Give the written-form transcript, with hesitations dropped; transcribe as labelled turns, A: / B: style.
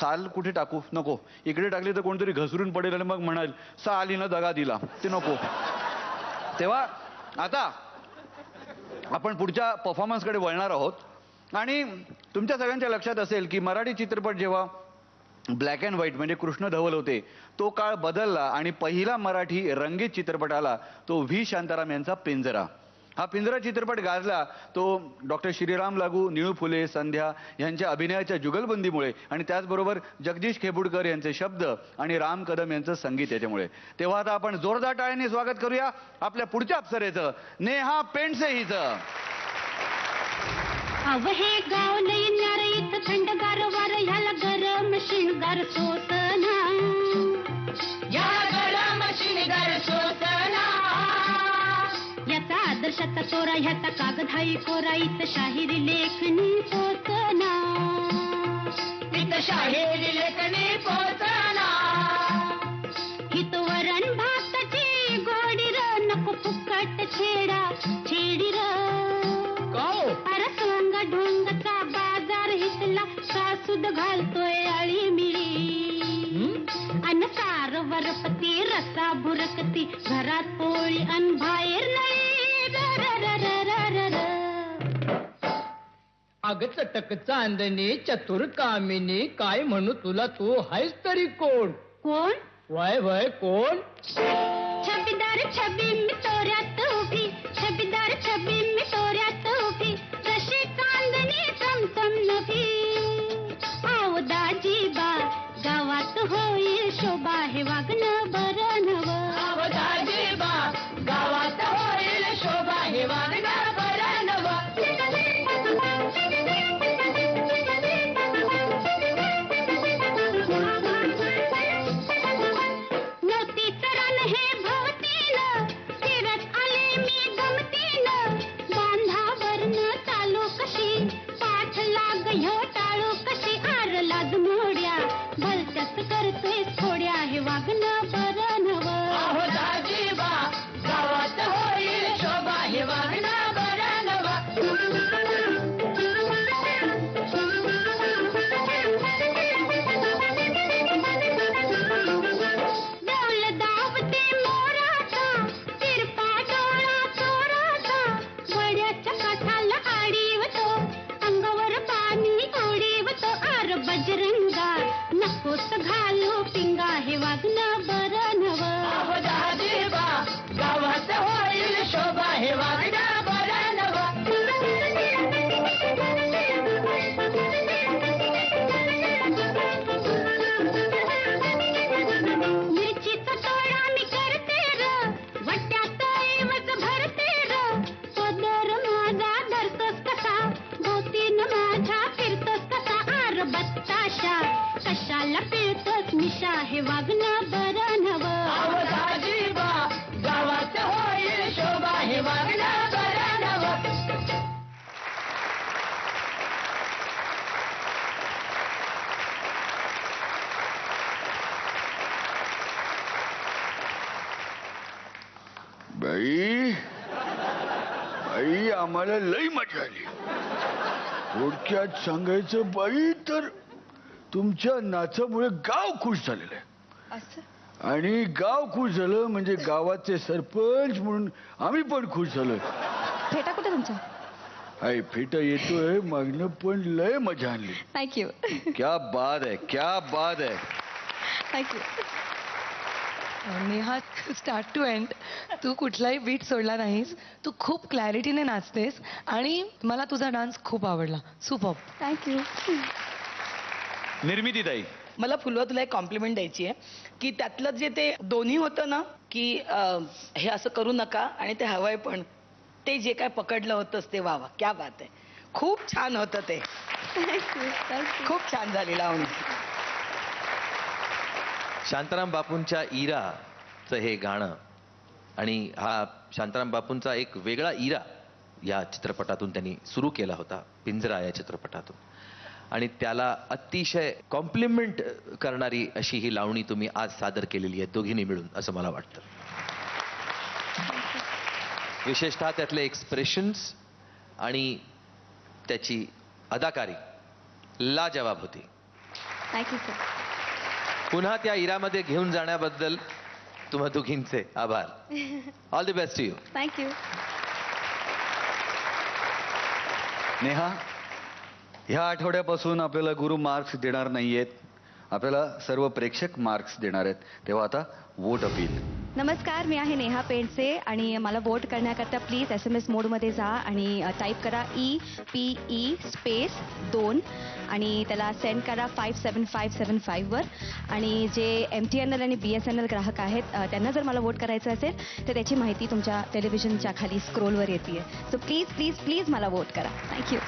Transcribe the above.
A: साल कुठे टाकू, नको, इकडे टाकली तर कोणतरी घसरून पडेल आणि मग म्हणाल सालीनं दगा दिला, ते नको. तेव्हा आता आपण पुढच्या परफॉर्मन्सकडे वळणार आहोत आणि तुमच्या सगळ्यांच्या लक्षात असेल की मराठी चित्रपट जेव्हा ब्लॅक अँड व्हाईट म्हणजे कृष्ण धवल होते तो काळ बदलला आणि पहिला मराठी रंगीत चित्रपट आला तो व्ही शांताराम यांचा पिंजरा. हा पिंजरा चित्रपट गाजला तो डॉक्टर श्रीराम लागू, निळू फुले, संध्या यांच्या अभिनयाच्या जुगलबंदीमुळे आणि त्याचबरोबर जगदीश खेबुडकर यांचे शब्द आणि राम कदम यांचं संगीत याच्यामुळे. तेव्हा आता आपण जोरदार टाळ्यांनी स्वागत करूया आपल्या पुढच्या अप्सरेचं, नेहा पेंडसे हिचं.
B: अव हे गाव लई न्यार थंडगार वार ह्याला गरम शिणगार सोसना, या गरम शिणगार सोसना. याचा आदर्शाचा तोरा ह्याचा कागदाई कोरा इथं शाहिरी लेखणी पोचना, इथं शाहिरी लेखणी पोचना. हित वरण भाताची गोडी र नको फुकट छेडा छेडी र. अरे सोंग ढोंगचा बाजार हितला सासूद घालतोय आळी मिळी अन सार वरपती रसा भुरकती घरात पोळी अन बाहेर नाही.
C: अग चटक चांदणी चतुर कामिनी काय म्हणू तुला तू हायस तरी कोण?
B: कोण?
C: वय वय कोण?
B: छबीदार छबी मी तोऱ्यात उभी, छबीदार छबी मी तोऱ्यात उभी, जशी चांदणी चमचम नभी. आव दाजीबा गावात होईल शोभा हे वागणं बरं नव.
C: आव दाजीबा गावात होईल शोभा हे वागणं बरं नव.
B: कशाला पिळतोच मिशा हे वागणं बरं नव.
C: गावात होईल शोभा हे वागणं बरं नव.
A: बाई बाई आम्हाला लई मजा आली. थोडक्यात सांगायचं बाई तर तुमच्या नाचामुळे गाव खुश झालेलं आहे. आणि गाव खुश झालं म्हणजे गावाचे सरपंच म्हणून आम्ही पण खुश झालोय.
D: फेटा कुठे तुमचा?
A: आई फेटा येतोय मागणं पण लय मजा आणली.
D: थँक्यू.
A: क्या बात आहे, क्या बात आहे.
D: Thank you. Neha, start to end तू कुठलाही बीट सोडला नाहीस. तू खूप क्लॅरिटीने नाचतेस आणि मला तुझा डान्स खूप आवडला. सुपर. थँक्यू.
A: निर्मिती ताई,
E: मला फुलवा तुला एक कॉम्प्लिमेंट द्यायची आहे की त्यातलं जे ते दोन्ही होतं ना की हे असं करू नका आणि ते हवंय पण ते जे काय पकडलं होतंस ते वा वा, क्या बात आहे. खूप छान होतं ते. खूप छान झाली लावणी.
F: शांताराम बापूंच्या इराचं हे गाणं आणि हा शांताराम बापूंचा एक वेगळा इरा या चित्रपटातून त्यांनी सुरू केला होता, पिंजरा या चित्रपटातून. आणि त्याला अतिशय कॉम्प्लिमेंट करणारी अशी ही लावणी तुम्ही आज सादर केलेली आहे दोघींनी मिळून, असं मला वाटतं. विशेषतः त्यातले एक्सप्रेशन्स आणि त्याची अदाकारी लाजवाब होती.
G: Thank you sir.
F: पुन्हा त्या इरामध्ये घेऊन जाण्याबद्दल तुम्हा दोघींचे आभार. All the best to you.
G: Thank you.
A: Neha, ह्या आठवड्यापासून आपल्याला गुरु मार्क्स देणार नाहीयेत, आपल्याला सर्व प्रेक्षक मार्क्स देणार आहेत. तेव्हा आता वोट अपील.
G: नमस्कार, मी आहे नेहा पेंडसे आणि मला वोट करण्याकरता प्लीज SMS मोडमध्ये जा आणि टाईप करा EPE स्पेस 2 आणि त्याला सेंड करा 57575 वर. आणि जे MTNL आणि BSNL ग्राहक आहेत त्यांना जर मला वोट करायचं असेल तर त्याची माहिती तुमच्या टेलिव्हिजनच्या खाली स्क्रोलवर येते. सो प्लीज प्लीज प्लीज मला वोट करा. थँक्यू.